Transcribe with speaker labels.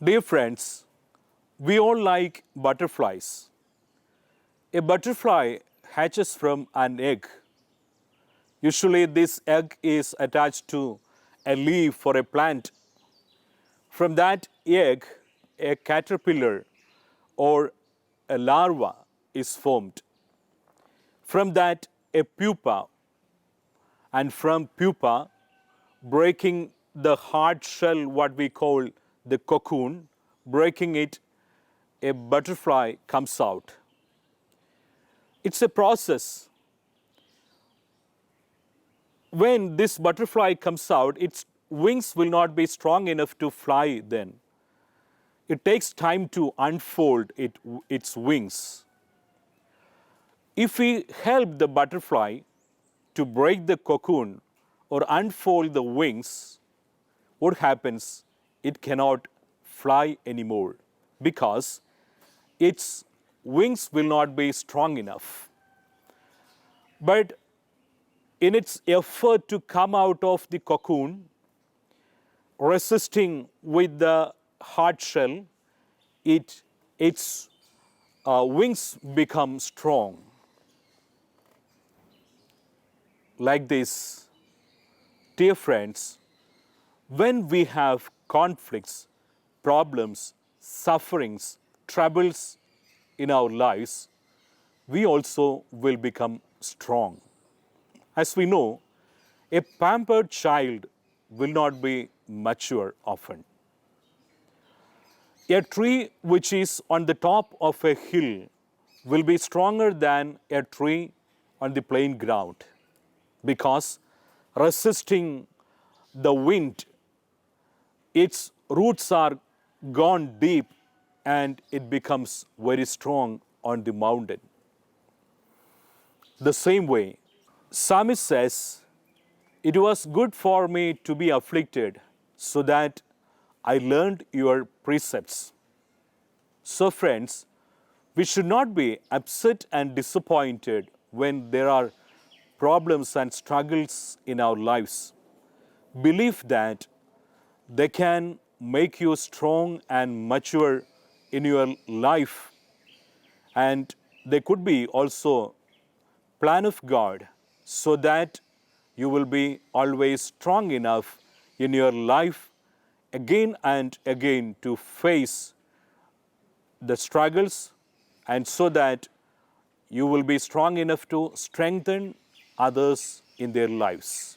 Speaker 1: Dear friends, we all like butterflies. A butterfly hatches from an egg. Usually, this egg is attached to a leaf or a plant. From that egg, a caterpillar or a larva is formed. From that, a pupa, and from pupa, breaking the hard shell, what we call the cocoon, breaking it, a butterfly comes out. It's a process. When this butterfly comes out, its wings will not be strong enough to fly then. It takes time to unfold its wings. If we help the butterfly to break the cocoon or unfold the wings, what happens? It cannot fly anymore because its wings will not be strong enough. But in its effort to come out of the cocoon, resisting with the hard shell, its wings become strong. Like this, dear friends, when we have conflicts, problems, sufferings, troubles in our lives, we also will become strong. As we know, a pampered child will not be mature often. A tree which is on the top of a hill will be stronger than a tree on the plain ground because resisting the wind, its roots are gone deep and it becomes very strong on the mountain. The same way, Psalmist says, "It was good for me to be afflicted so that I learned your precepts." So, friends, we should not be upset and disappointed when there are problems and struggles in our lives. Believe that they can make you strong and mature in your life, and they could be also plan of God so that you will be always strong enough in your life again and again to face the struggles, and so that you will be strong enough to strengthen others in their lives.